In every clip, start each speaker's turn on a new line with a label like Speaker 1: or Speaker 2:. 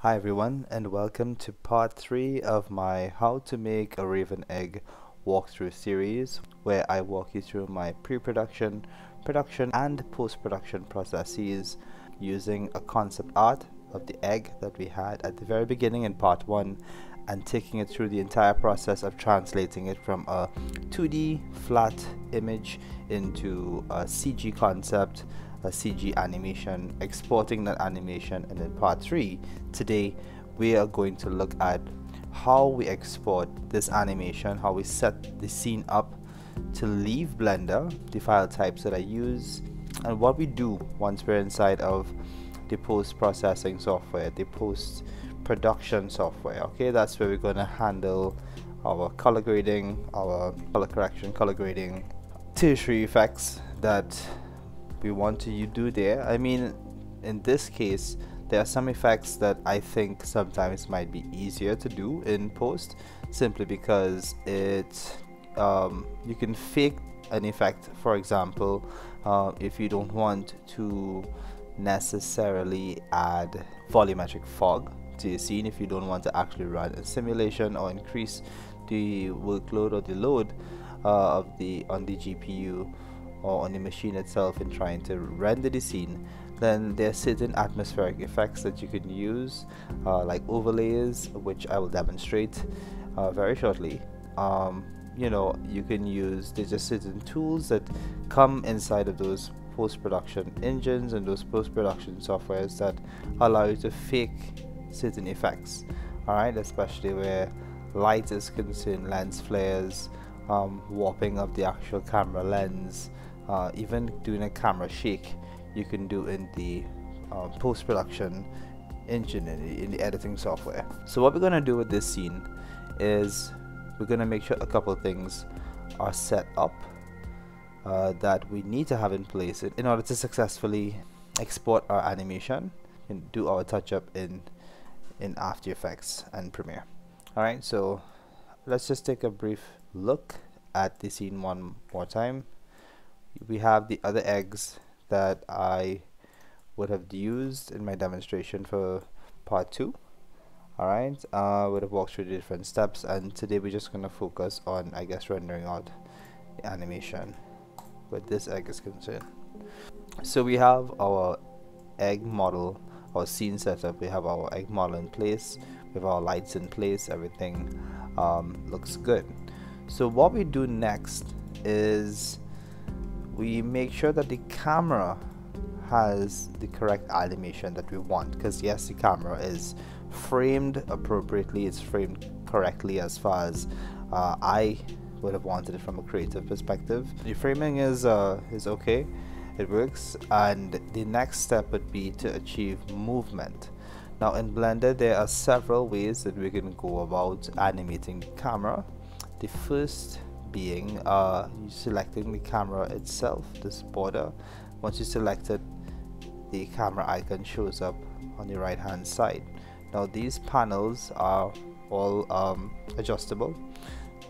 Speaker 1: Hi everyone, and welcome to part 3 of my How to Make a Raven Egg walkthrough series, where I walk you through my pre-production, production and post-production processes using a concept art of the egg that we had at the very beginning in part 1, and taking it through the entire process of translating it from a 2D flat image into a CG concept, a CG animation, exporting that animation. And in part 3 today we are going to look at how we export this animation, how we set the scene up to leave Blender, the file types that I use, and what we do once we're inside of the post-processing software, the post-production software. Okay, that's where we're going to handle our color grading, our color correction, color grading, tertiary effects that we want to do there. I mean, in this case there are some effects that I think sometimes might be easier to do in post, simply because you can fake an effect. For example, if you don't want to necessarily add volumetric fog to your scene, if you don't want to actually run a simulation or increase the workload or the load on the GPU or on the machine itself in trying to render the scene, then there are certain atmospheric effects that you can use, like overlays, which I will demonstrate very shortly. You can use, there's just certain tools that come inside of those post-production engines and those post-production softwares that allow you to fake certain effects, alright, especially where light is concerned, lens flares, warping of the actual camera lens, even doing a camera shake you can do in the post-production engine, in the editing software. So what we're going to do with this scene is we're going to make sure a couple things are set up that we need to have in place in order to successfully export our animation and do our touch-up in After Effects and Premiere. Alright, so let's just take a brief look at the scene one more time. We have the other eggs that I would have used in my demonstration for part 2. Alright, I would have walked through the different steps, and today we're just going to focus on, I guess, rendering out the animation where this egg is concerned. So we have our egg model, our scene setup, we have our egg model in place, we have our lights in place, everything looks good. So what we do next is we make sure that the camera has the correct animation that we want, because yes, the camera is framed appropriately, it's framed correctly as far as I would have wanted it from a creative perspective. The framing is okay, it works, and the next step would be to achieve movement. Now in Blender there are several ways that we can go about animating the camera. The first being you selecting the camera itself, this border. Once you select it, the camera icon shows up on the right hand side. Now these panels are all adjustable,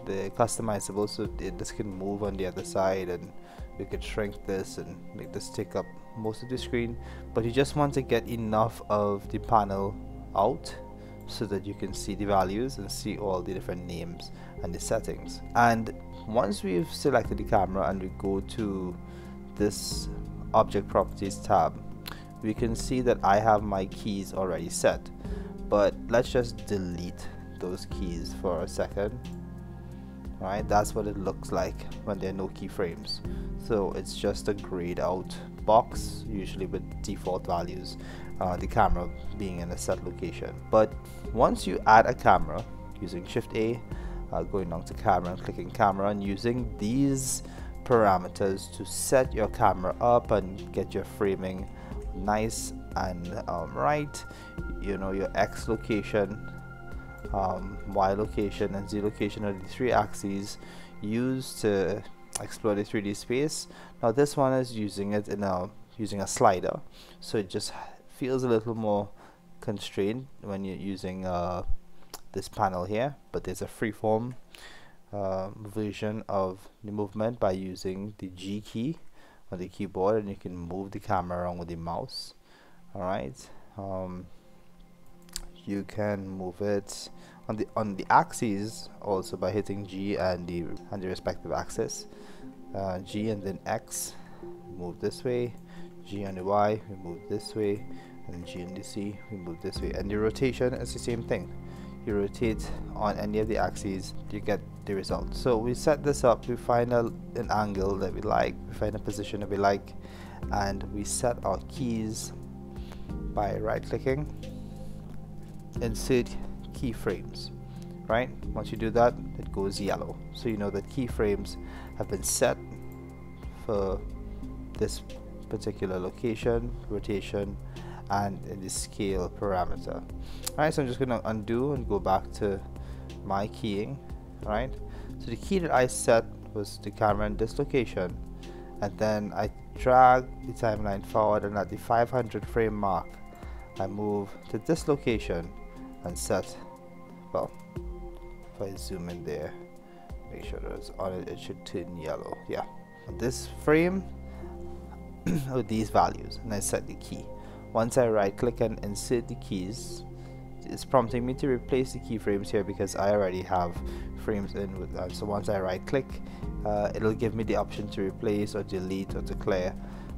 Speaker 1: they're customizable, so this can move on the other side, and we could shrink this and make this take up most of the screen, but you just want to get enough of the panel out so that you can see the values and see all the different names and the settings. And once we've selected the camera and we go to this object properties tab, we can see that I have my keys already set, but let's just delete those keys for a second. Alright, that's what it looks like when there are no keyframes. So it's just a grayed out box, usually with default values, the camera being in a set location. But once you add a camera using Shift A, going down to camera and clicking camera, and using these parameters to set your camera up and get your framing nice and right, you know, your X location, Y location and Z location are the three axes used to explore the 3D space. Now this one is using it in using a slider, so it just feels a little more constrained when you're using this panel here, but there's a freeform version of the movement by using the G key on the keyboard, and you can move the camera around with the mouse. Alright, you can move it on the axes also by hitting G and the respective axis. G and then X, move this way. G on the Y, we move this way, and then G on the Z, we move this way. And the rotation is the same thing. You rotate on any of the axes, you get the result. So we set this up, we find an angle that we like, we find a position that we like, and we set our keys by right clicking, insert keyframes. Right, once you do that, it goes yellow, so you know that keyframes have been set for this particular location, rotation, and in the scale parameter. Alright, so I'm just going to undo and go back to my keying. Alright, so the key that I set was the camera in this location, and then I drag the timeline forward, and at the 500 frame mark I move to this location and set, well, if I zoom in there, make sure that it's on it, it should turn yellow. Yeah, this frame with these values, and I set the key. Once I right click and insert the keys, it's prompting me to replace the keyframes here because I already have frames in with that. So once I right click, it'll give me the option to replace or delete or to clear.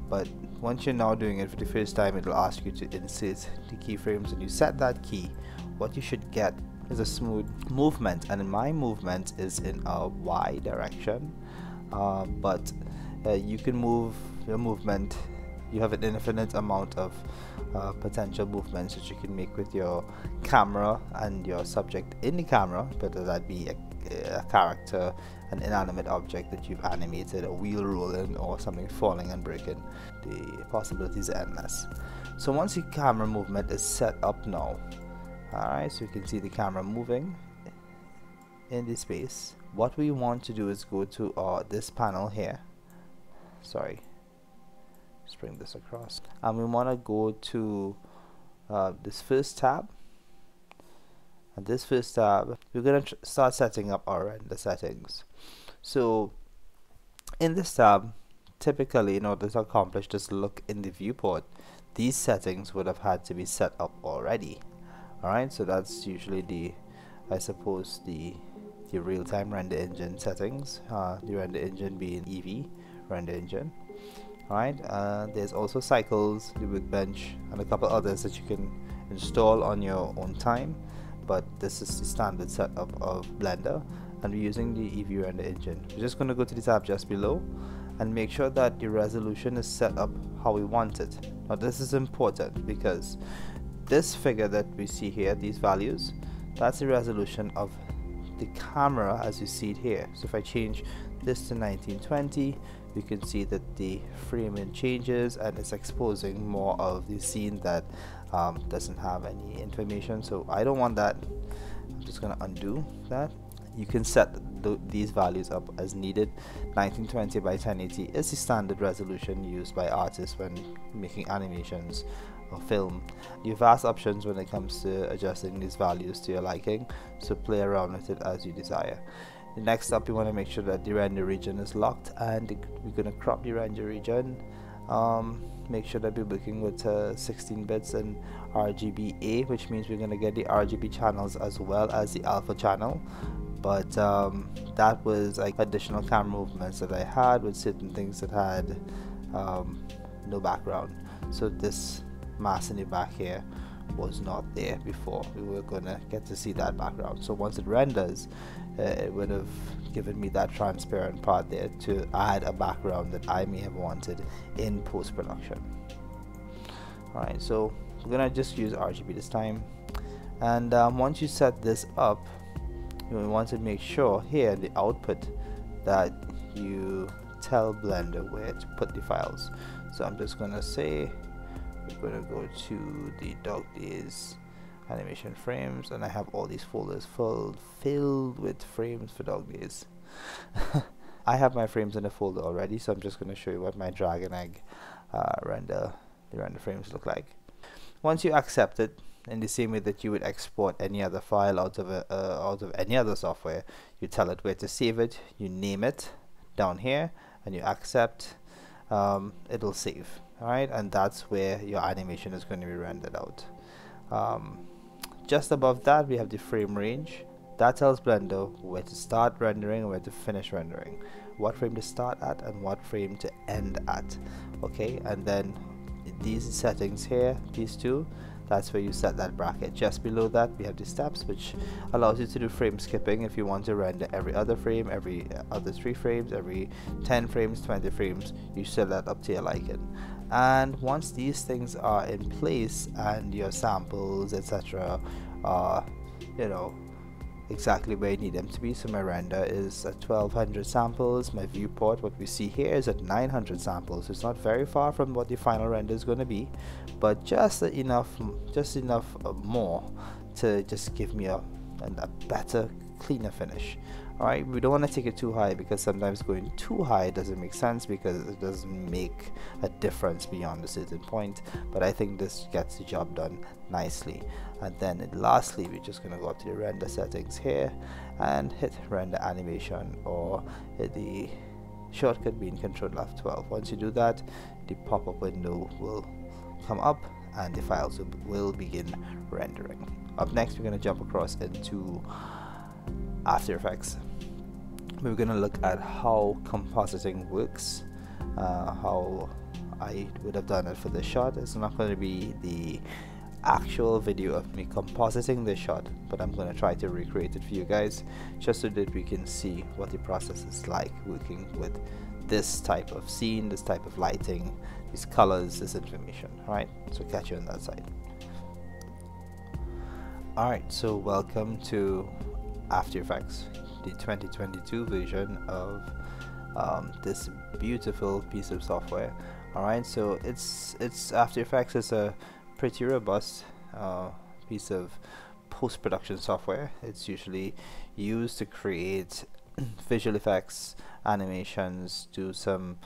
Speaker 1: But once you're now doing it for the first time, it'll ask you to insert the keyframes, and you set that key. What you should get is a smooth movement, and my movement is in a Y direction, but you can move your movement. You have an infinite amount of potential movements that you can make with your camera and your subject in the camera, whether that be a character, an inanimate object that you've animated, a wheel rolling, or something falling and breaking. The possibilities are endless. So once the camera movement is set up now, alright, so you can see the camera moving in the space. What we want to do is go to this panel here. Sorry, let's bring this across, and we want to go to this first tab. And this first tab, we're going to start setting up our render settings. So in this tab, typically in order to accomplish this look in the viewport, these settings would have had to be set up already. Alright, so that's usually the, I suppose, the real-time render engine settings, the render engine being Eevee render engine. Alright, there's also cycles, the workbench, and a couple others that you can install on your own time, but this is the standard setup of Blender, and we're using the Eevee render engine. We're just going to go to the tab just below and make sure that the resolution is set up how we want it. Now this is important because this figure that we see here, these values, that's the resolution of the camera as you see it here. So if I change this to 1920, you can see that the framing changes and it's exposing more of the scene that doesn't have any information. So I don't want that. I'm just going to undo that. You can set these values up as needed. 1920 by 1080 is the standard resolution used by artists when making animations or film. You have vast options when it comes to adjusting these values to your liking, so play around with it as you desire. Next up, you want to make sure that the render region is locked, and we're going to crop the render region. Make sure that we're working with 16 bits and RGBA, which means we're going to get the RGB channels as well as the alpha channel. But that was like additional camera movements that I had with certain things that had no background. So this mass in the back here was not there before. We were gonna get to see that background. So once it renders, it would have given me that transparent part there to add a background that I may have wanted in post-production. Alright, so we're gonna just use RGB this time, and once you set this up, you want to make sure here in the output that you tell Blender where to put the files. So I'm just gonna say we're going to go to the Dog Days animation frames, and I have all these folders filled with frames for Dog Days. I have my frames in a folder already, so I'm just going to show you what my Dragon Egg render frames look like. Once you accept it, in the same way that you would export any other file out of any other software, you tell it where to save it, you name it down here, and you accept. It'll save. Alright, and that's where your animation is going to be rendered out. just above that we have the frame range. That tells Blender where to start rendering and where to finish rendering, what frame to start at and what frame to end at. Okay, and then these settings here, these two, that's where you set that bracket. Just below that we have the steps, which allows you to do frame skipping if you want to render every other frame, every other 3 frames, every 10 frames, 20 frames. You set that up to your liking. And once these things are in place and your samples, etc., are, you know, exactly where you need them to be. So my render is at 1200 samples. My viewport, what we see here, is at 900 samples. So it's not very far from what the final render is going to be, but just enough more to just give me a better, cleaner finish. Alright, we don't want to take it too high, because sometimes going too high doesn't make sense, because it doesn't make a difference beyond a certain point. But I think this gets the job done nicely. And then lastly, we're just going to go up to the render settings here and hit render animation, or hit the shortcut being Control F12. Once you do that, the pop-up window will come up and the files will begin rendering. Up next, we're going to jump across into After Effects. We're going to look at how compositing works, how I would have done it for this shot. It's not going to be the actual video of me compositing this shot, but I'm going to try to recreate it for you guys, just so that we can see what the process is like working with this type of scene, this type of lighting, these colors, this information. Alright, so catch you on that side. Alright, so welcome to After Effects, the 2022 version of this beautiful piece of software. Alright, so it's After Effects is a pretty robust piece of post-production software. It's usually used to create visual effects, animations, do some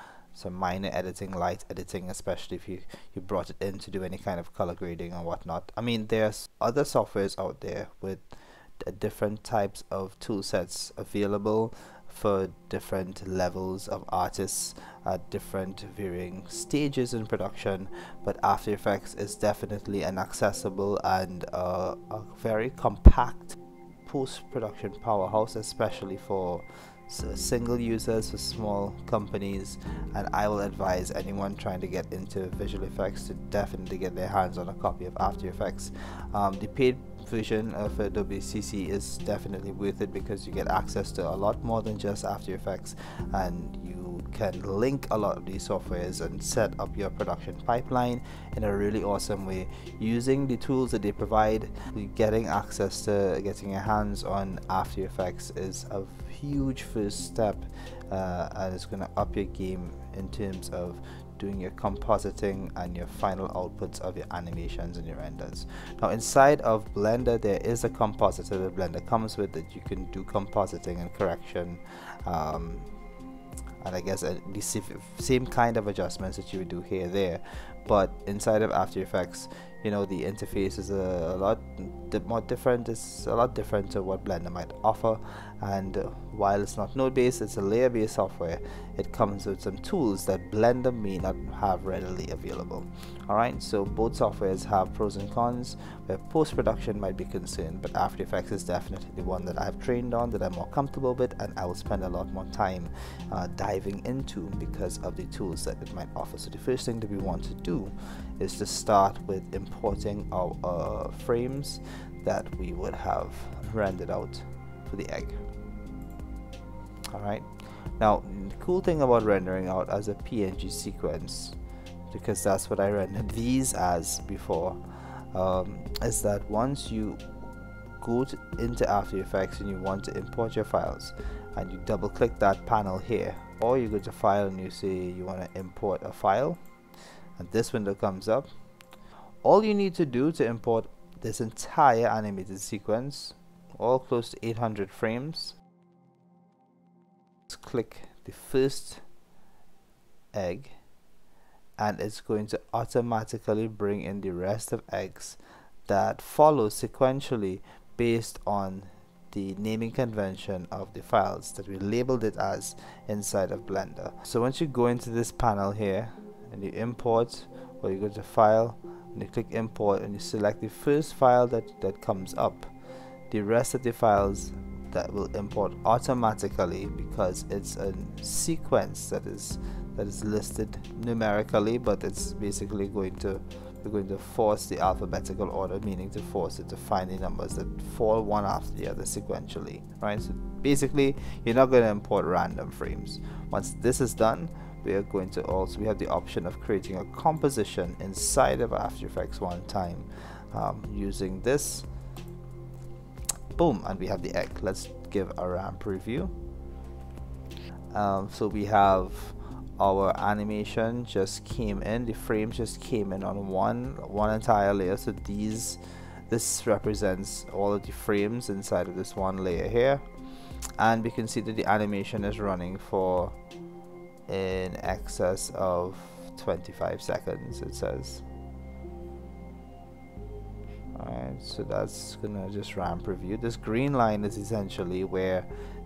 Speaker 1: minor editing, light editing, especially if you brought it in to do any kind of color grading or whatnot. I mean, there's other softwares out there with different types of tool sets available for different levels of artists at different varying stages in production, but After Effects is definitely an accessible and a very compact post-production powerhouse, especially for single users, for small companies. And I will advise anyone trying to get into visual effects to definitely get their hands on a copy of After Effects. The paid version of Adobe CC is definitely worth it, because you get access to a lot more than just After Effects, and you can link a lot of these softwares and set up your production pipeline in a really awesome way using the tools that they provide. Getting access to getting your hands on After Effects is a huge first step, and it's going to up your game in terms of doing your compositing and your final outputs of your animations and your renders. Now inside of Blender, there is a compositor that Blender comes with that you can do compositing and correction, and I guess the same kind of adjustments that you would do here there. But inside of After Effects, you know, the interface is a lot more different. It's a lot different to what Blender might offer, and while it's not node based, it's a layer based software. It comes with some tools that Blender may not have readily available. Alright, so both softwares have pros and cons where post-production might be concerned, but After Effects is definitely the one that I've trained on, that I'm more comfortable with, and I will spend a lot more time diving into because of the tools that it might offer. So the first thing that we want to do is to start with importing our frames that we would have rendered out for the egg. Alright, now the cool thing about rendering out as a PNG sequence, because that's what I rendered these as before, is that once you go into After Effects and you want to import your files, and you double click that panel here, or you go to File and you say you want to import a file, and this window comes up. All you need to do to import this entire animated sequence, all close to 800 frames, is click the first egg, and it's going to automatically bring in the rest of eggs that follow sequentially based on the naming convention of the files that we labeled it as inside of Blender. So once you go into this panel here and you import, or you go to File, When you click import and you select the first file that comes up, the rest of the files that will import automatically, because it's a sequence that is listed numerically, but it's basically going to, we're going to force the alphabetical order, meaning to force it to find the numbers that fall one after the other sequentially, right? So basically you're not going to import random frames. Once this is done, we are going to also, we have the option of creating a composition inside of After Effects one time using this. Boom, and we have the egg. Let's give a ramp review. So we have our animation just came in, the frames just came in on one entire layer. So this represents all of the frames inside of this one layer here, and we can see that the animation is running for in excess of 25 seconds, it says. Alright, so that's gonna just ramp review. This green line is essentially where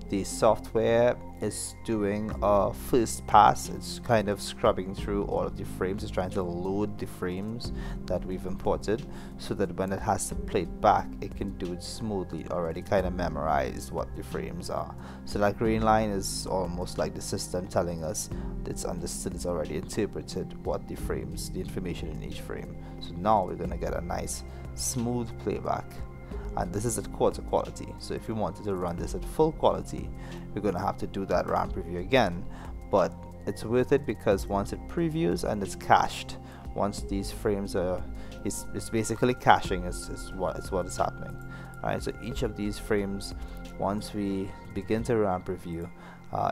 Speaker 1: the software is doing a first pass. It's kind of scrubbing through all of the frames. It's trying to load the frames that we've imported, so that when it has to play it back, it can do it smoothly. It already kind of memorized what the frames are. So that green line is almost like the system telling us it's understood, it's already interpreted what the frames, the information in each frame. So now we're gonna get a nice smooth playback. And this is at quarter quality, so if you wanted to run this at full quality, we're going to have to do that ramp review again. But it's worth it, because once it previews and it's cached, once these frames are, it's basically caching is what is happening. Alright, so each of these frames, once we begin to ramp review,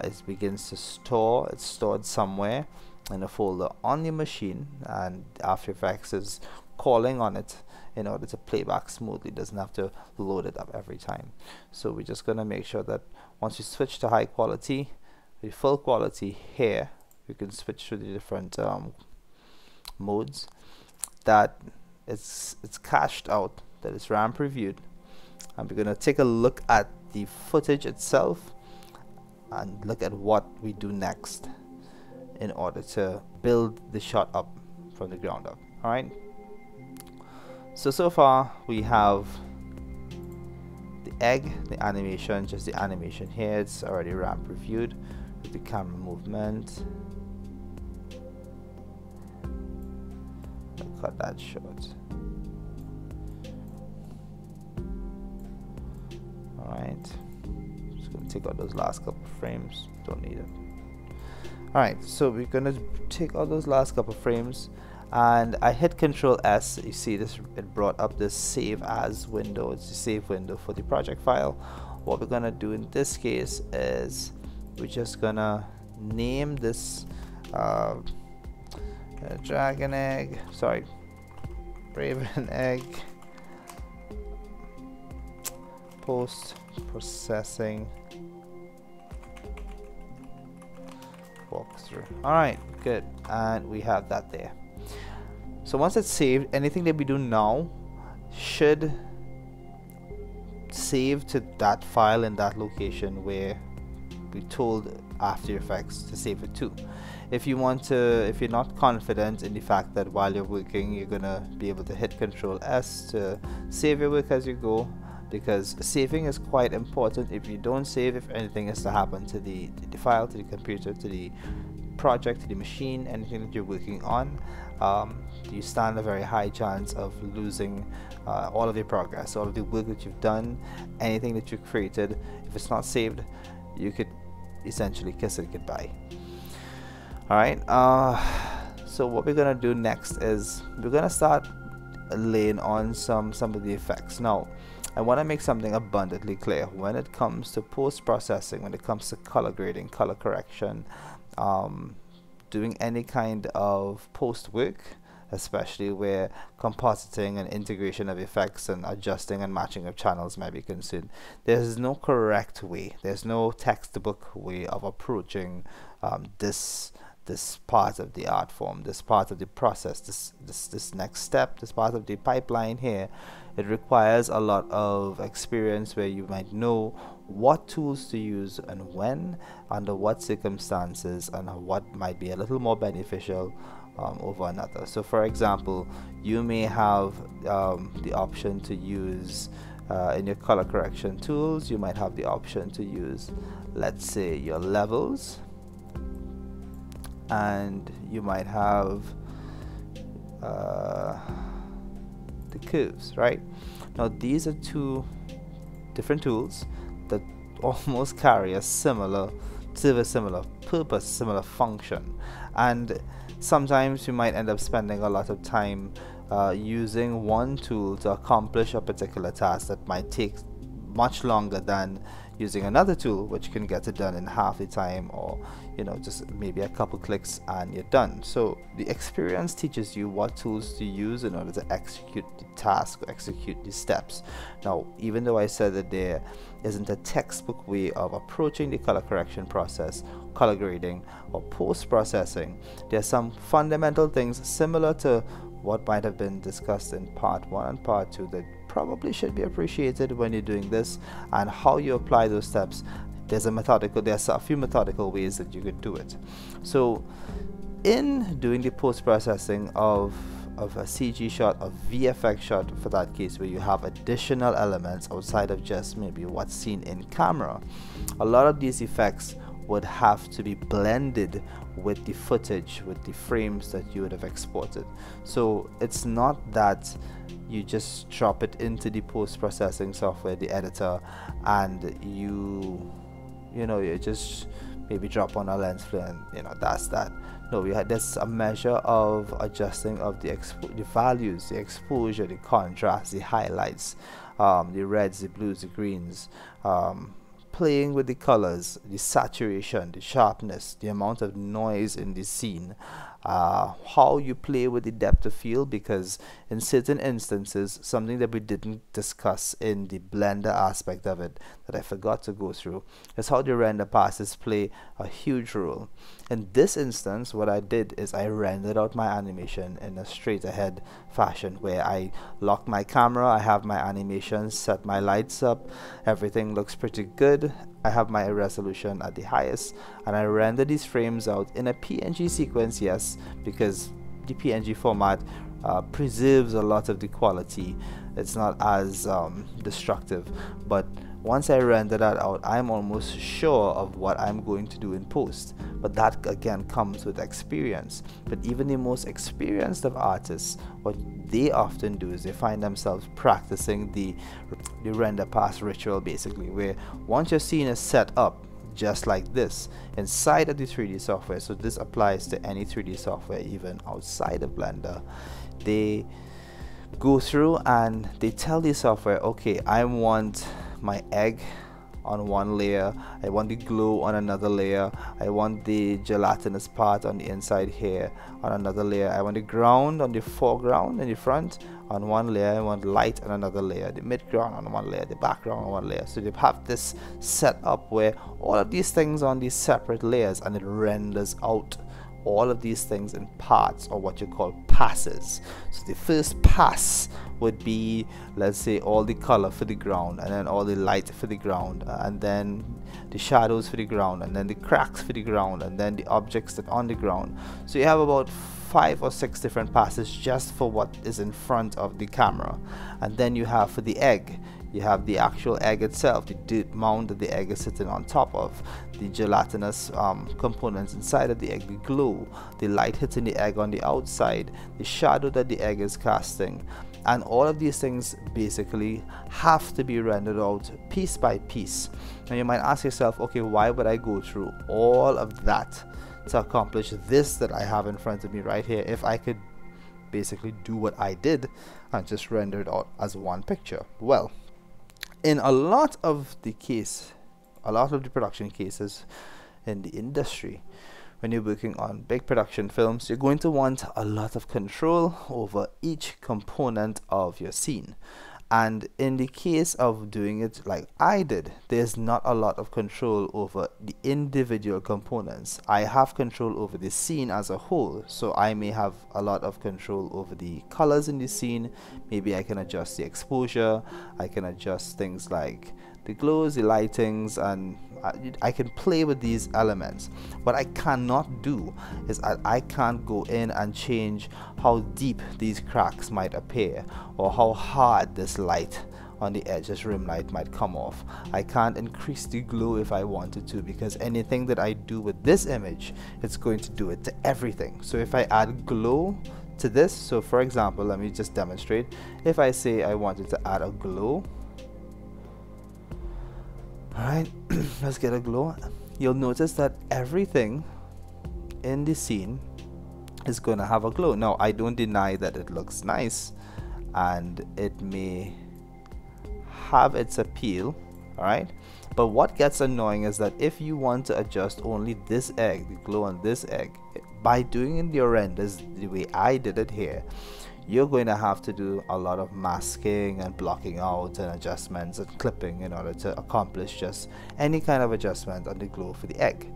Speaker 1: it begins to store. It's stored somewhere in a folder on the machine, and After Effects is calling on it in order to play back smoothly. It doesn't have to load it up every time. So we're just going to make sure that once we switch to high quality, the full quality here, we can switch to the different modes, that it's cached out, that it's ramp reviewed, and we're going to take a look at the footage itself and look at what we do next in order to build the shot up from the ground up. Alright, so far we have the egg, the animation, just the animation here. It's already ramp reviewed with the camera movement. I'll cut that short. Alright, just gonna take out those last couple of frames, don't need it. Alright, so we're gonna take out those last couple of frames, and I hit Control S. You see this, it brought up this save as window. It's the save window for the project file. What we're gonna do in this case is we're just gonna name this dragon egg, sorry, raven egg post processing walkthrough. Alright, good, and we have that there. So once it's saved, anything that we do now should save to that file in that location where we told After Effects to save it to. If you want to, if you're not confident in the fact that while you're working you're gonna be able to hit Control S to save your work as you go, because saving is quite important. If you don't save, if anything is to happen to the file, to the computer, to the project, to the machine, anything that you're working on, you stand a very high chance of losing all of your progress, all of the work that you've done, anything that you created. If it's not saved, you could essentially kiss it goodbye. Alright, so what we're gonna do next is we're gonna start laying on some of the effects. Now I want to make something abundantly clear. When it comes to post-processing, when it comes to color grading, color correction, doing any kind of post work, especially where compositing and integration of effects and adjusting and matching of channels might be concerned, there's no correct way, there's no textbook way of approaching this part of the art form, this part of the process, this next step, this part of the pipeline here. It requires a lot of experience where you might know what tools to use and when, under what circumstances, and what might be a little more beneficial over another. So for example, you may have the option to use in your color correction tools, you might have the option to use, let's say, your levels, and you might have the curves, right? Now these are two different tools that almost carry a similar purpose, similar function, and sometimes you might end up spending a lot of time using one tool to accomplish a particular task that might take much longer than using another tool, which can get it done in half the time, or just maybe a couple clicks and you're done. So the experience teaches you what tools to use in order to execute the task or execute the steps. Now, even though I said that there isn't a textbook way of approaching the color correction process, color grading, or post-processing, there are some fundamental things similar to what might have been discussed in part 1 and part 2 that probably should be appreciated when you're doing this, and how you apply those steps. There's a few methodical ways that you could do it. So in doing the post-processing of a CG shot, a VFX shot for that case, where you have additional elements outside of just maybe what's seen in camera, a lot of these effects would have to be blended with the footage, with the frames that you would have exported. So it's not that you just drop it into the post-processing software, the editor, and you just maybe drop on a lens flare and that's that. No, there's a measure of adjusting of the values, the exposure, the contrast, the highlights, the reds, the blues, the greens, playing with the colors, the saturation, the sharpness, the amount of noise in the scene, how you play with the depth of field, because in certain instances, something that we didn't discuss in the Blender aspect of it that I forgot to go through is how the render passes play a huge role. In this instance, what I did is I rendered out my animation in a straight ahead fashion, where I lock my camera, I have my animation, set my lights up, everything looks pretty good, I have my resolution at the highest, and I render these frames out in a PNG sequence, yes, because the PNG format preserves a lot of the quality. It's not as destructive, but once I render that out, I'm almost sure of what I'm going to do in post. But that again comes with experience. But even the most experienced of artists, what they often do is they find themselves practicing the render pass ritual, basically, where once your scene is set up just like this inside of the 3D software, so this applies to any 3D software even outside of Blender, they go through and they tell the software, okay, I want my egg on one layer, I want the glow on another layer, I want the gelatinous part on the inside here on another layer, I want the ground on the foreground in the front on one layer, I want light on another layer, the midground on one layer, the background on one layer. So they have this set up where all of these things on these separate layers, and it renders out all of these things in parts, or what you call passes. So the first pass would be, let's say, all the color for the ground, and then all the light for the ground, and then the shadows for the ground, and then the cracks for the ground, and then the objects that are on the ground. So you have about 5 or 6 different passes just for what is in front of the camera. And then you have for the egg, you have the actual egg itself, the dirt mound that the egg is sitting on top of, the gelatinous components inside of the egg, the glow, the light hitting the egg on the outside, the shadow that the egg is casting. And all of these things basically have to be rendered out piece by piece. And you might ask yourself, okay, why would I go through all of that to accomplish this that I have in front of me right here, if I could basically do what I did and just render it out as one picture? Well, in a lot of the production cases in the industry, when you're working on big production films, you're going to want a lot of control over each component of your scene. And in the case of doing it like I did, there's not a lot of control over the individual components. I have control over the scene as a whole, so I may have a lot of control over the colors in the scene. Maybe I can adjust the exposure, I can adjust things like the glows, the lightings, and I can play with these elements. What I cannot do is I can't go in and change how deep these cracks might appear, or how hard this light on the edge, this rim light, might come off. I can't increase the glow if I wanted to, because anything that I do with this image, it's going to do it to everything. So if I add glow to this, so for example, let me just demonstrate. If I say I wanted to add a glow, alright, let's get a glow. You'll notice that everything in the scene is going to have a glow. Now, I don't deny that it looks nice and it may have its appeal, alright, but what gets annoying is that if you want to adjust only this egg, the glow on this egg, by doing in your renders the way I did it here, you're going to have to do a lot of masking and blocking out and adjustments and clipping in order to accomplish just any kind of adjustment on the glow for the egg.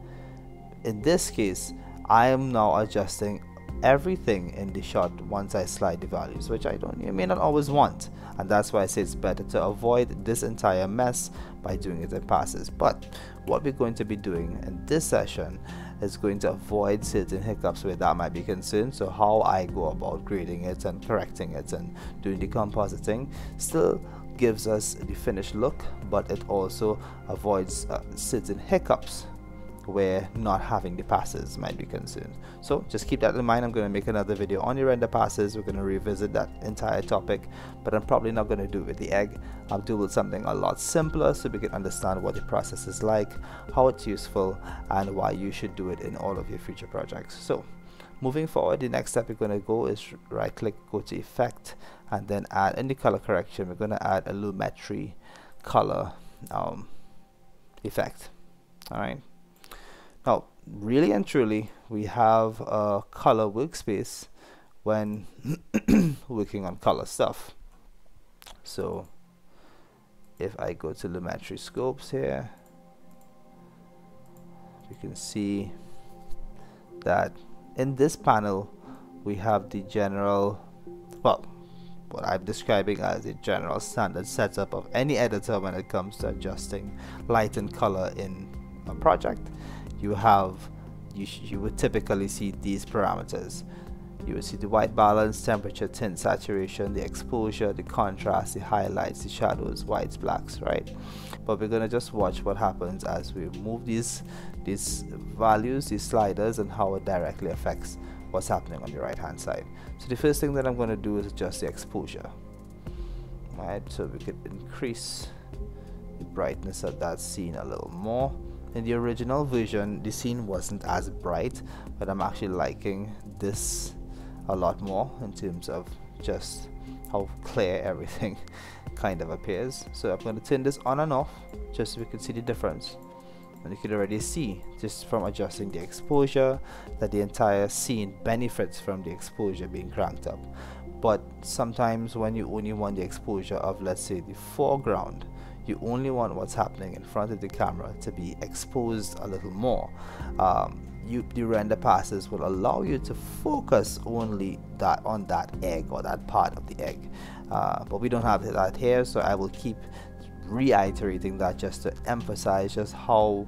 Speaker 1: In this case, I am now adjusting everything in the shot once I slide the values, which you may not always want, and that's why I say it's better to avoid this entire mess by doing it in passes. But what we're going to be doing in this session is going to avoid certain hiccups where that might be concerned. So how I go about grading it and correcting it and doing the compositing still gives us the finished look, but it also avoids certain hiccups where not having the passes might be concerned. So just keep that in mind. I'm going to make another video on the render passes. We're going to revisit that entire topic, but I'm probably not going to do it with the egg. I'll do with something a lot simpler so we can understand what the process is like, how it's useful, and why you should do it in all of your future projects. So moving forward, the next step we're going to go is right click, go to effect, and then add in the color correction. We're going to add a Lumetri color effect. All right. Now, really and truly, we have a color workspace when working on color stuff. So if I go to Lumetri scopes here, we can see that in this panel we have the general, well, what I'm describing as a general standard setup of any editor when it comes to adjusting light and color in a project. You would typically see these parameters. You would see the white balance, temperature, tint, saturation, the exposure, the contrast, the highlights, the shadows, whites, blacks, right? But we're gonna just watch what happens as we move these values, these sliders, and how it directly affects what's happening on the right hand side. So the first thing that I'm going to do is adjust the exposure, right? So we could increase the brightness of that scene a little more. In the original version, the scene wasn't as bright, but I'm actually liking this a lot more in terms of just how clear everything kind of appears. So I'm going to turn this on and off just so we can see the difference. And you can already see just from adjusting the exposure that the entire scene benefits from the exposure being cranked up. But sometimes when you only want the exposure of, let's say, the foreground, you only want what's happening in front of the camera to be exposed a little more. The render passes will allow you to focus only on that egg or that part of the egg, but we don't have that here, so I will keep reiterating that just to emphasize just how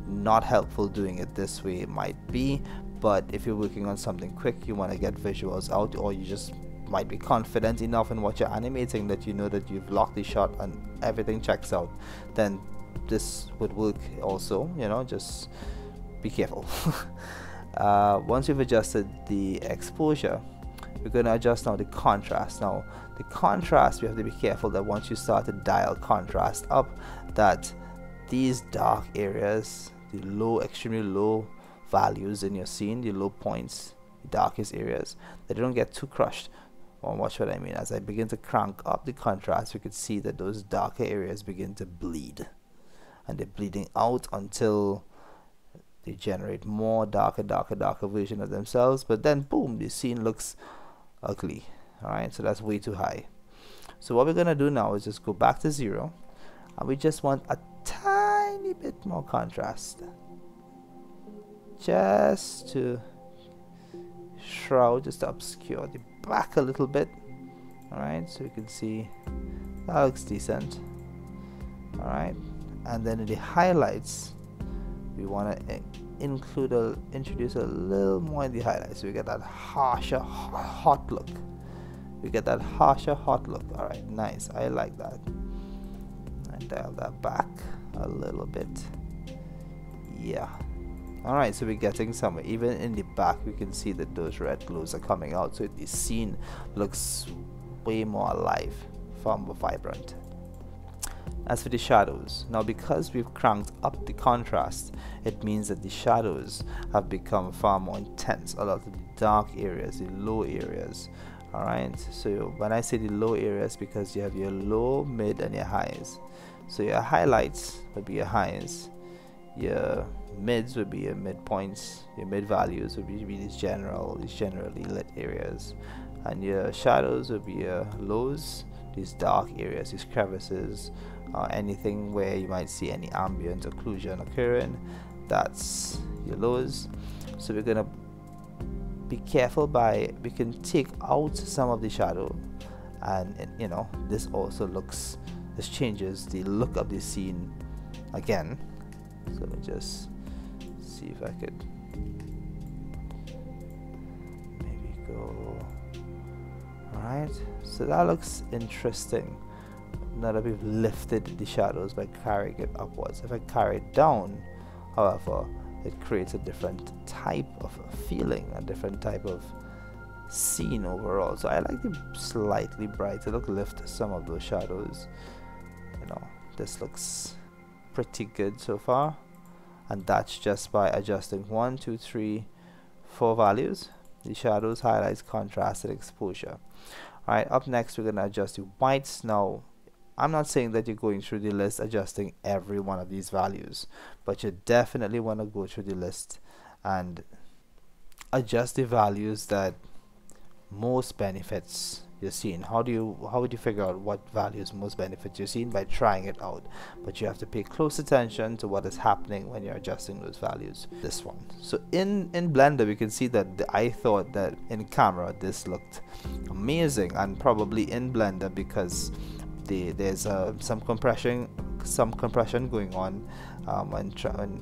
Speaker 1: not helpful doing it this way might be. But if you're working on something quick, you want to get visuals out, or you just might be confident enough in what you're animating that you know that you've locked the shot and everything checks out, then this would work also. You know, just be careful. Once you've adjusted the exposure, we're going to adjust now the contrast. Now the contrast, we have to be careful that once you start to dial contrast up, that these dark areas, the low, extremely low values in your scene, the low points, the darkest areas, that they don't get too crushed. Well, watch what I mean. As I begin to crank up the contrast, we could see that those darker areas begin to bleed, and they're bleeding out until they generate more darker version of themselves. But then boom, the scene looks ugly. All right, so that's way too high. So what we're gonna do now is just go back to 0, and we just want a tiny bit more contrast, just to shroud, just to obscure the back a little bit. All right, so you can see that looks decent. All right, and then in the highlights, we want to introduce a little more in the highlights, so we get that harsher hot look. All right, nice. I like that. And dial that back a little bit. Yeah. All right, so we're getting somewhere. Even in the back, we can see that those red glows are coming out, so the scene looks way more alive, far more vibrant. As for the shadows, now because we've cranked up the contrast, it means that the shadows have become far more intense. A lot of the dark areas, the low areas. Alright, so when I say the low areas, because you have your low, mid, and your highs. So your highlights would be your highs, your mids would be your midpoints, your mid values would be these generally lit areas, and your shadows would be your lows, these dark areas, these crevices, anything where you might see any ambient occlusion occurring, that's your lows. So we're gonna be careful we can take out some of the shadow, and you know, this changes the look of the scene again. So let me just see if I could maybe go. Alright, so that looks interesting. Now that we've lifted the shadows by carrying it upwards. If I carry it down, however, it creates a different type of feeling, a different type of scene overall. So I like the slightly brighter look. Lift some of those shadows. You know, this looks pretty good so far, and that's just by adjusting 1, 2, 3, 4 values: the shadows, highlights, contrast, and exposure. Alright, up next we're going to adjust the whites. Now I'm not saying that you're going through the list adjusting every one of these values, but you definitely want to go through the list and adjust the values that most benefits you're seeing. How would you figure out what values most benefit you're seeing? By trying it out, but you have to pay close attention to what is happening when you're adjusting those values. This one, so in Blender we can see that I thought that in camera this looked amazing, and probably in Blender because there's some compression going on when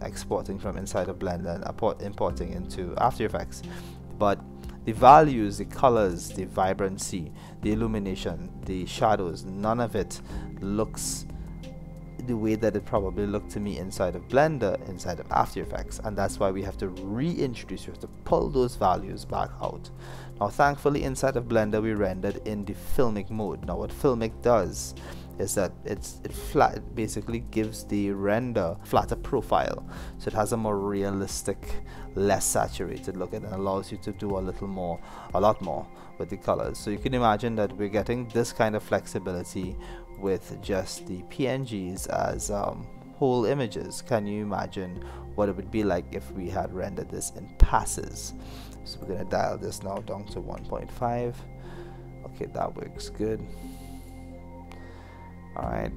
Speaker 1: exporting from inside of Blender and importing into After Effects. But the values, the colors, the vibrancy, the illumination, the shadows, none of it looks the way that it probably looked to me inside of Blender, inside of After Effects, and that's why we have to reintroduce, we have to pull those values back out. Now thankfully inside of Blender we rendered in the filmic mode. Now what filmic does is that it basically gives the render flatter profile, so it has a more realistic, less saturated look, and allows you to do a lot more with the colors. So you can imagine that we're getting this kind of flexibility with just the PNGs as whole images. Can you imagine what it would be like if we had rendered this in passes? So we're going to dial this now down to 1.5. okay, that works good. Alright,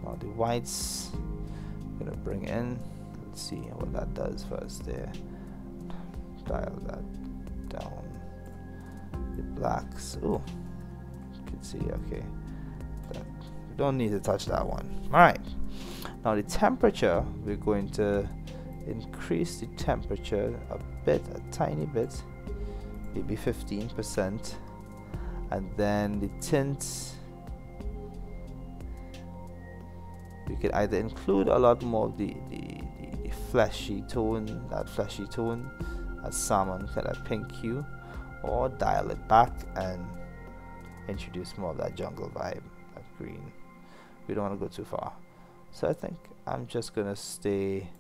Speaker 1: now the whites I'm going to bring in. Let's see what that does first there. Dial that down. The blacks, oh, you can see, okay, that we don't need to touch that one. Alright, now the temperature, we're going to increase the temperature a tiny bit, maybe 15%, and then the tint, we could either include a lot more of the fleshy tone, that salmon kind of pink hue, or dial it back and introduce more of that jungle vibe, that green. We don't want to go too far, so I think I'm just gonna stay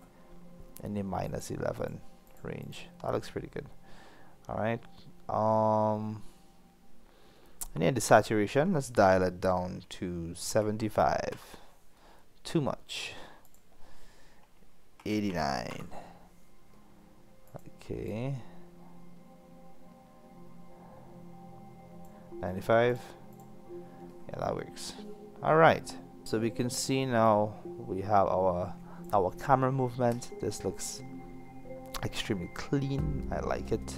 Speaker 1: in the -11 range. That looks pretty good. Alright, and then the saturation, let's dial it down to 75. Too much. 89. Okay. 95. Yeah, that works. Alright, so we can see now we have our camera movement. This looks extremely clean. I like it.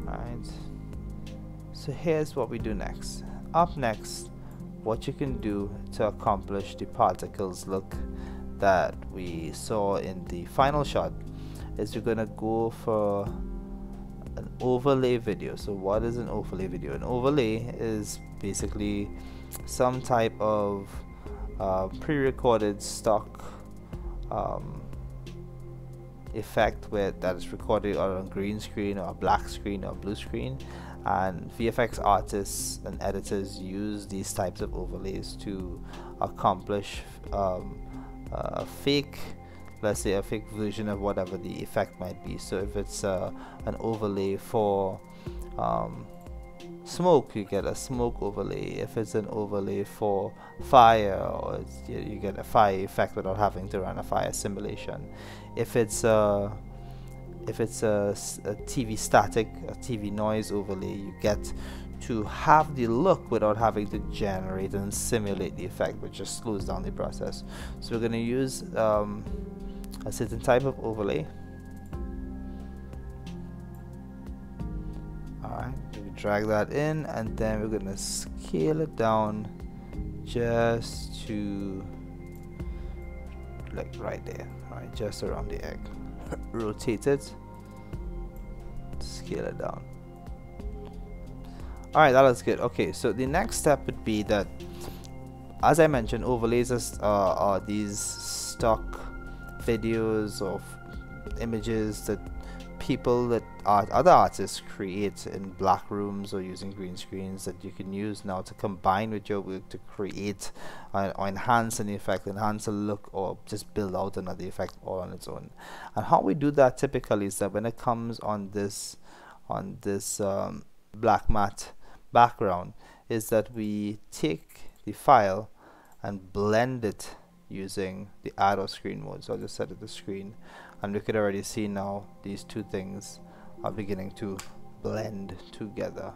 Speaker 1: Alright, so here's what we do next. Up next, what you can do to accomplish the particles look that we saw in the final shot is we're gonna go for an overlay video. So what is an overlay video? An overlay is basically some type of pre-recorded stock effect where that is recorded on a green screen or a black screen or a blue screen, and VFX artists and editors use these types of overlays to accomplish a fake, let's say a fake version of whatever the effect might be. So if it's an overlay for smoke, you get a smoke overlay. If it's an overlay for fire, or you get a fire effect without having to run a fire simulation. If it's a TV static, a TV noise overlay, you get to have the look without having to generate and simulate the effect, which just slows down the process. So we're going to use a certain type of overlay. Alright, we drag that in, and then we're going to scale it down just to like right there, right, just around the egg. Rotate it, scale it down. Alright, that looks good. Okay, so the next step would be that, as I mentioned, overlays are these stock videos of images that people that other artists create in black rooms or using green screens that you can use now to combine with your work to create or enhance an effect, enhance a look, or just build out another effect all on its own. And how we do that typically is that when it comes on this black matte background, is that we take the file and blend it using the add or screen mode. So I'll just set it to screen, and we could already see now these two things are beginning to blend together.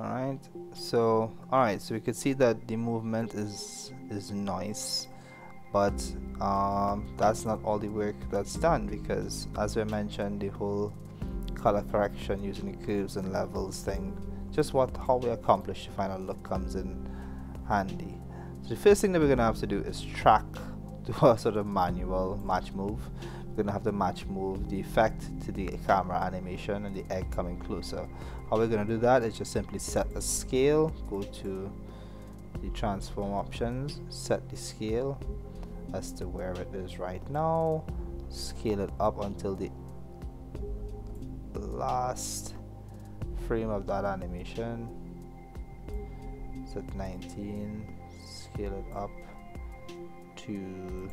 Speaker 1: Alright, so we could see that the movement is nice, but that's not all the work that's done, because as I mentioned, the whole color correction using the curves and levels thing, just how we accomplish the final look comes in handy. So the first thing that we're going to have to do is track, do a sort of manual match move. We're going to have to match move the effect to the camera animation and the egg coming closer. How we're going to do that is just simply set a scale, go to the transform options, set the scale as to where it is right now, scale it up until the last frame of that animation, set 19, scale it up to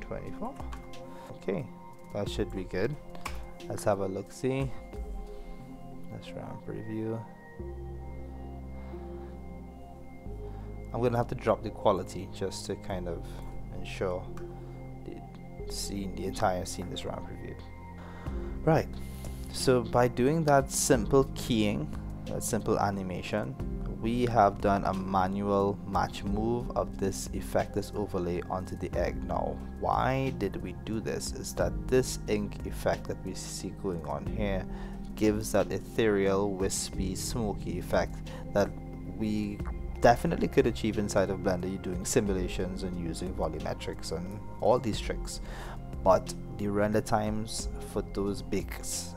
Speaker 1: 24. Okay, that should be good. Let's have a look see. Let's run preview. I'm gonna have to drop the quality just to kind of ensure the entire scene is round previewed. Right, so by doing that simple keying, that simple animation, we have done a manual match move of this effect, this overlay onto the egg. Now, why did we do this? Is that this ink effect that we see going on here gives that ethereal, wispy, smoky effect that we definitely could achieve inside of Blender. You're doing simulations and using volumetrics and all these tricks, but the render times for those bakes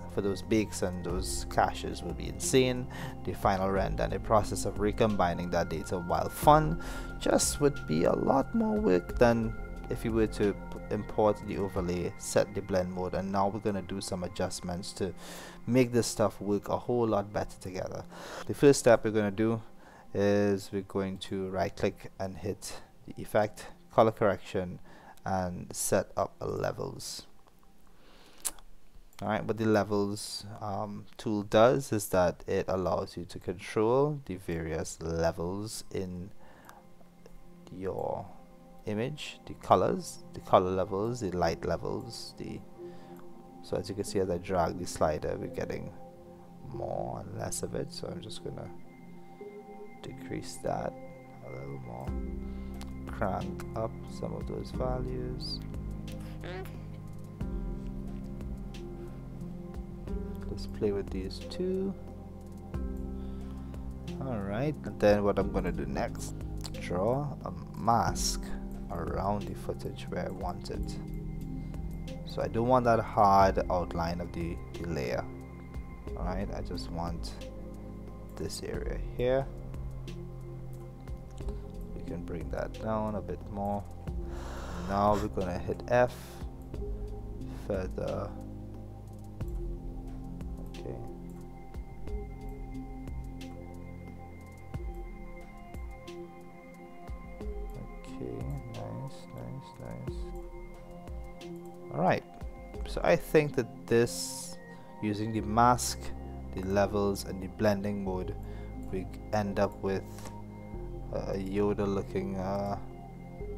Speaker 1: and those caches will be insane. The final render and the process of recombining that data, while fun, just would be a lot more work than if you were to import the overlay, set the blend mode, and now we're going to do some adjustments to make this stuff work a whole lot better together. The first step we're going to do is we're going to right click and hit the effect, color correction, and set up levels. Alright, what the levels tool does is that it allows you to control the various levels in your image, the colors, the color levels, the light levels, so as you can see, as I drag the slider, we're getting more and less of it. So I'm just gonna decrease that a little more, crank up some of those values. Let's play with these two. Alright, and then what I'm gonna do next, draw a mask around the footage where I want it. So I don't want that hard outline of the layer. Alright, I just want this area here. We can bring that down a bit more. Now we're gonna hit F, feather. Okay. Okay, nice. Alright, so I think that this, using the mask, the levels, and the blending mode, we end up with a Yoda looking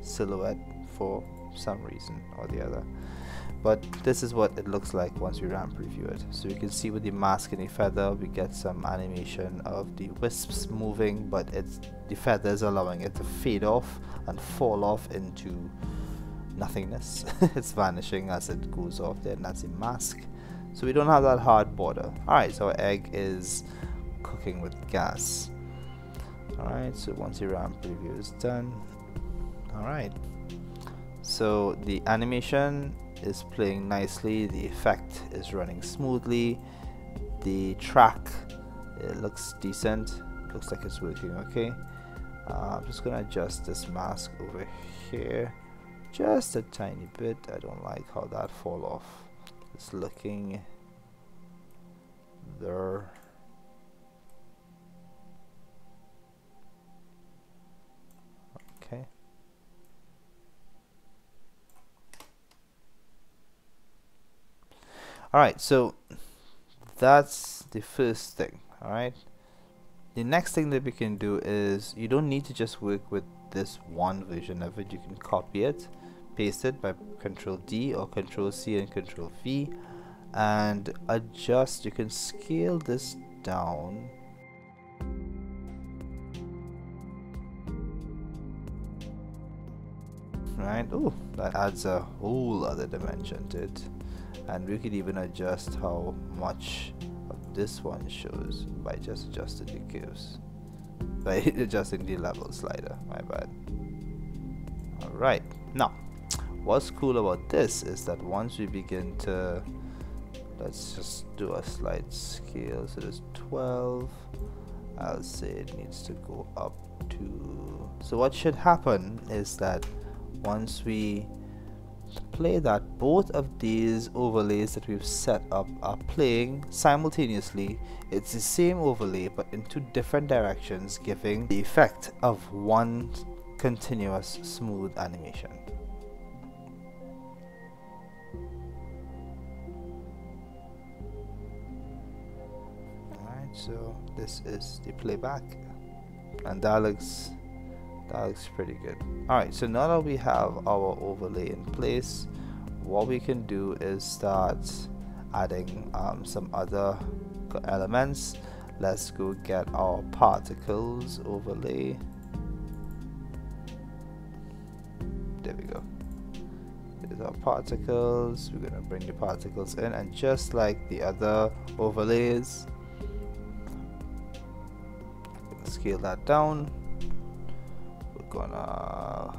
Speaker 1: silhouette for some reason or the other. But this is what it looks like once we ramp preview it. So you can see with the mask and the feather, we get some animation of the wisps moving, but it's the feathers allowing it to fade off and fall off into nothingness. It's vanishing as it goes off there, and that's a mask. So we don't have that hard border. Alright, so our egg is cooking with gas. Alright, so once the ramp preview is done, alright, so the animation is playing nicely, the effect is running smoothly, the track, it looks decent, looks like it's working okay. I'm just gonna adjust this mask over here just a tiny bit. I don't like how that fall off. It's looking there. Okay. Alright, so that's the first thing. Alright, the next thing that we can do is, you don't need to just work with this one version of it. You can copy it, paste it by Control D or Control C and Control V, and adjust. You can scale this down. Right, oh, that adds a whole other dimension to it. And we could even adjust how much of this one shows by just adjusting the curves, by adjusting the level slider, my bad. Alright, now what's cool about this is that once we begin to, let's just do a slight scale, so there's 12, I'll say it needs to go up to, so what should happen is that once we play that, both of these overlays that we've set up are playing simultaneously. It's the same overlay but in two different directions, giving the effect of one continuous smooth animation. Alright, so this is the playback, and that looks pretty good. Alright, so now that we have our overlay in place, what we can do is start adding some other elements. Let's go get our particles overlay. There we go. There's our particles. We're gonna bring the particles in, and just like the other overlays, scale that down. Gonna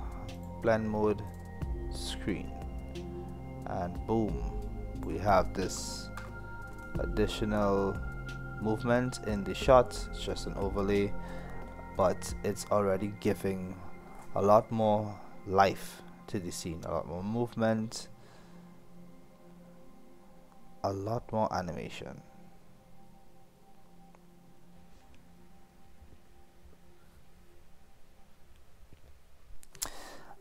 Speaker 1: blend mode, screen, and boom, we have this additional movement in the shot. It's just an overlay, but it's already giving a lot more life to the scene, a lot more movement, a lot more animation.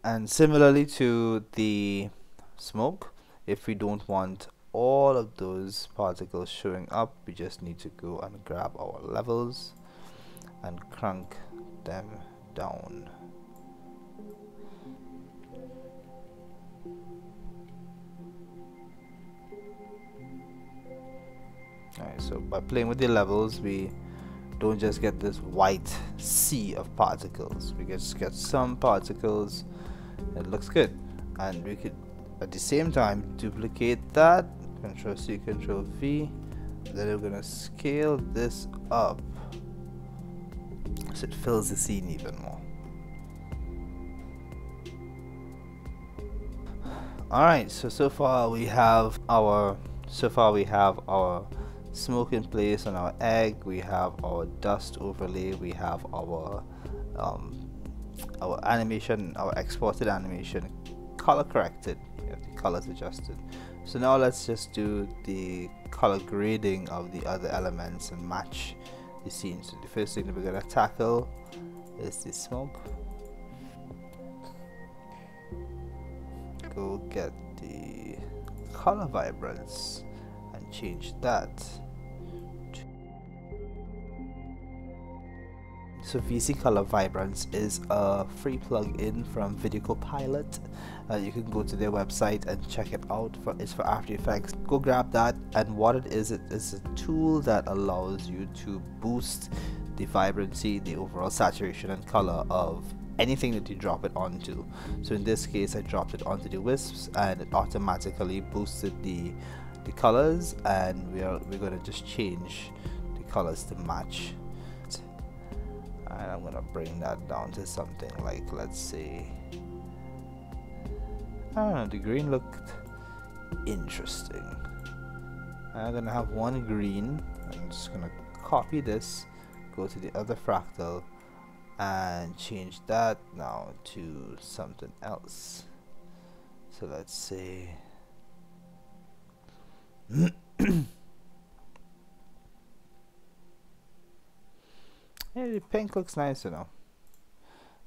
Speaker 1: And similarly to the smoke, if we don't want all of those particles showing up, we just need to go and grab our levels and crank them down. Alright, so by playing with the levels, we don't just get this white sea of particles. We just get some particles. It looks good, and we could at the same time duplicate that, Control C, Control V. Then we're gonna scale this up so it fills the scene even more. Alright, so far we have our smoke in place on our egg, we have our dust overlay, we have um, our animation, our exported animation color corrected, the colors adjusted. So now let's just do the color grading of the other elements and match the scene. So the first thing that we're going to tackle is the smoke. Go get the color vibrance and change that. So VC Color Vibrance is a free plug-in from Video Copilot. You can go to their website and check it out. It's for After Effects. Go grab that, and what it is a tool that allows you to boost the vibrancy, the overall saturation and color of anything that you drop it onto. So in this case I dropped it onto the wisps and it automatically boosted the colors, and we're going to just change the colors to match. And I'm gonna bring that down to something like, let's say, I don't know, the green looked interesting. I'm gonna have one green. I'm just gonna copy this, go to the other fractal and change that now to something else. So let's say yeah, the pink looks nice, you know.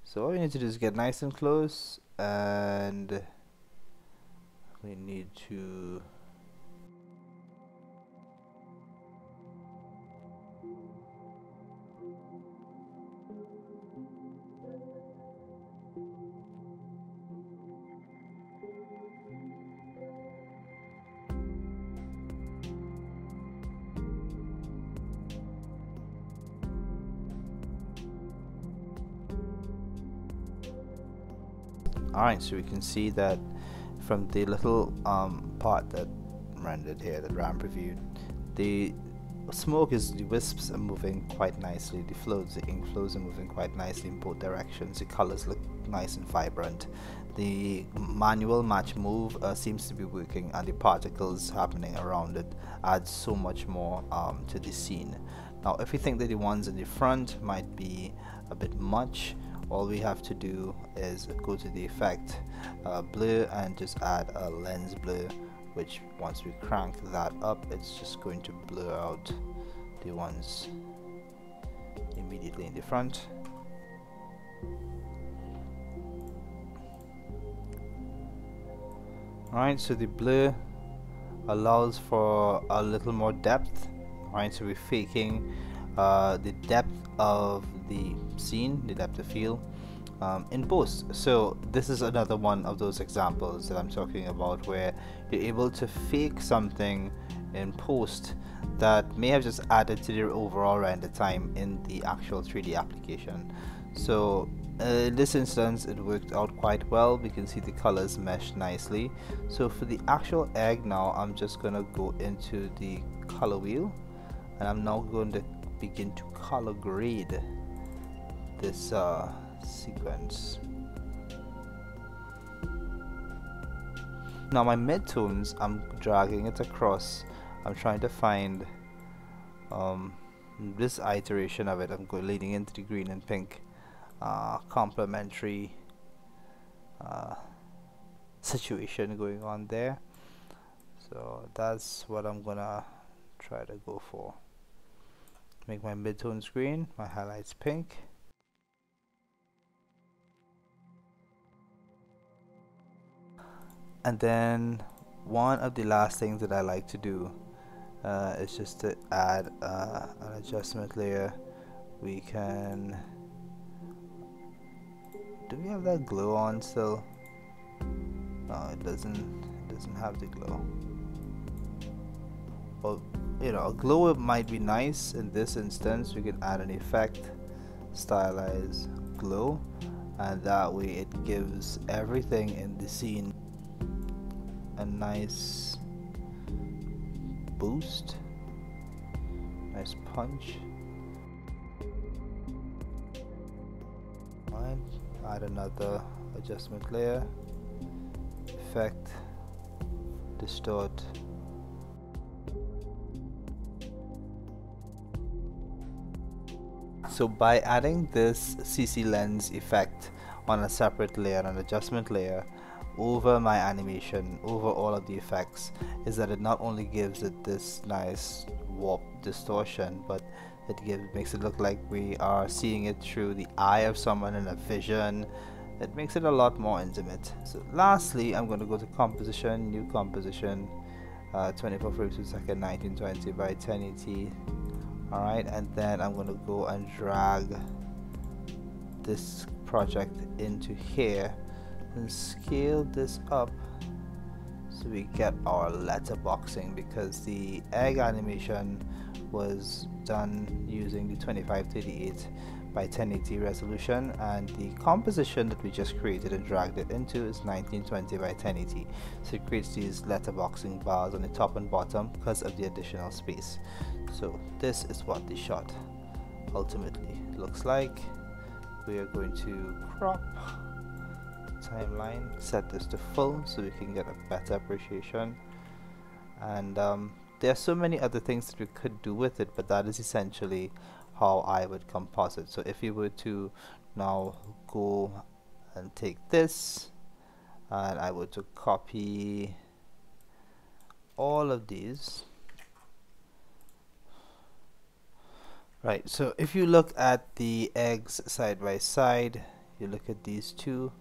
Speaker 1: So all we need to do is get nice and close, and we need to alright, so we can see that from the little part that rendered here, that Ram previewed, the wisps are moving quite nicely, the ink flows are moving quite nicely in both directions, the colors look nice and vibrant, the manual match move seems to be working, and the particles happening around it adds so much more to the scene. Now if we think that the ones in the front might be a bit much, all we have to do is go to the effect blur and just add a lens blur, which once we crank that up, it's just going to blur out the ones immediately in the front. Alright, so the blur allows for a little more depth. Alright, so we're faking the depth of the scene, the depth of field in post. So this is another one of those examples that I'm talking about where you're able to fake something in post that may have just added to the overall render time in the actual 3D application. So in this instance it worked out quite well. We can see the colors mesh nicely. So for the actual egg now, I'm just gonna go into the color wheel and I'm now going to begin to color grade this sequence. Now my midtones, I'm dragging it across. I'm trying to find this iteration of it. I'm leading into the green and pink complementary situation going on there. So that's what I'm gonna try to go for. Make my midtones green, my highlights pink. And then one of the last things that I like to do is just to add an adjustment layer. We can, do we have that glow on still? No, it doesn't have the glow. Well, you know, a glow might be nice. In this instance we can add an effect, stylize glow, and that way it gives everything in the scene a nice boost, nice punch. Right, add another adjustment layer, effect, distort. So by adding this CC lens effect on a separate layer, an adjustment layer, over my animation, over all of the effects, is that it not only gives it this nice warp distortion, but makes it look like we are seeing it through the eye of someone in a vision. It makes it a lot more intimate. So lastly, I'm going to go to composition, new composition, 24 frames per second, 1920 by 1080. Alright, and then I'm going to go and drag this project into here and scale this up so we get our letterboxing, because the egg animation was done using the 2538 by 1080 resolution, and the composition that we just created and dragged it into is 1920 by 1080. So it creates these letterboxing bars on the top and bottom because of the additional space. So this is what the shot ultimately looks like. We are going to crop timeline, set this to full so we can get a better appreciation, and there are so many other things that we could do with it, but that is essentially how I would composite. So if you were to now go and take this and I were to copy all of these, right, so if you look at the eggs side by side, you look at these two,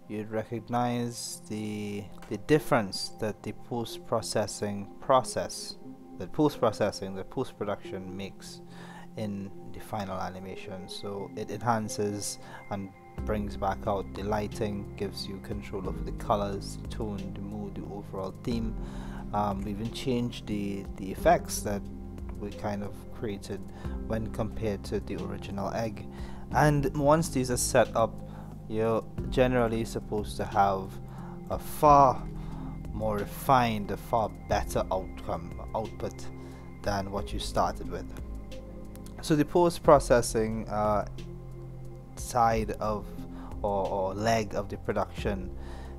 Speaker 1: you'd recognize the difference that the post-production makes in the final animation. So it enhances and brings back out the lighting, gives you control over the colors, the tone, the mood, the overall theme. We even changed the effects that we kind of created when compared to the original egg. And once these are set up, you're generally supposed to have a far more refined, a far better output than what you started with. So the post-processing side of or leg of the production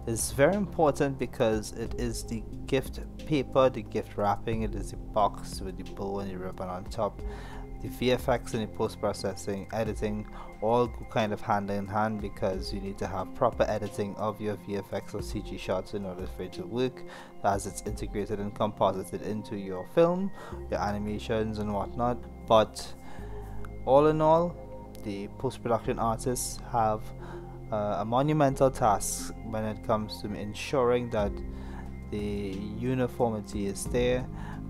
Speaker 1: is very important, because it is the gift paper, the gift wrapping, it is the box with the bow and the ribbon on top. The VFX and the post-processing, editing all go kind of hand in hand, because you need to have proper editing of your VFX or CG shots in order for it to work, as it's integrated and composited into your film, your animations and whatnot. But all in all, the post-production artists have a monumental task when it comes to ensuring that the uniformity is there,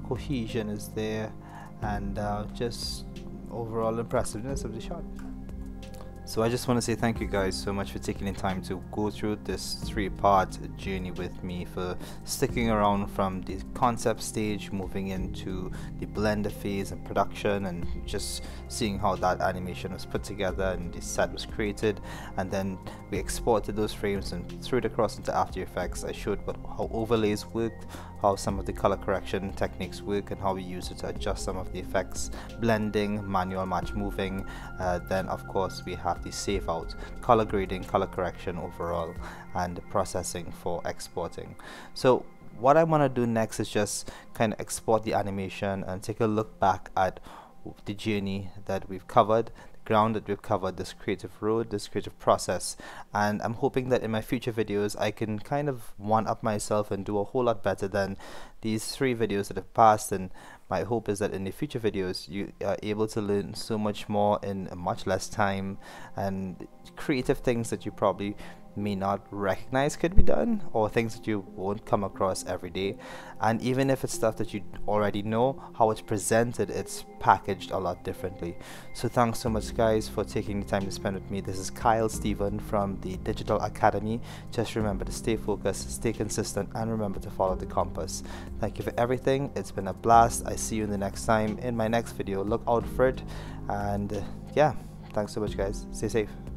Speaker 1: cohesion is there, and just overall impressiveness of the shot. So I just want to say thank you guys so much for taking the time to go through this 3-part journey with me, for sticking around from the concept stage moving into the blender phase and production, and just seeing how that animation was put together and the set was created, and then we exported those frames and threw it across into After Effects. I showed how overlays worked, how some of the color correction techniques work, and how we use it to adjust some of the effects, blending, manual match moving, then of course we have the save out, color grading, color correction overall, and processing for exporting. So what I want to do next is just kind of export the animation and take a look back at the journey that we've covered, ground that we've covered, this creative road, this creative process, and I'm hoping that in my future videos I can kind of one-up myself and do a whole lot better than these 3 videos that have passed. And my hope is that in the future videos you are able to learn so much more in much less time, and creative things that you probably may not recognize could be done, or things that you won't come across every day. And even if it's stuff that you already know, how it's presented, it's packaged a lot differently. So thanks so much guys for taking the time to spend with me. This is Kyle Stephen from the Digital Academy. Just remember to stay focused, stay consistent, and remember to follow the compass. Thank you for everything. It's been a blast. I see you in the next time in my next video. Look out for it, and yeah, thanks so much guys. Stay safe.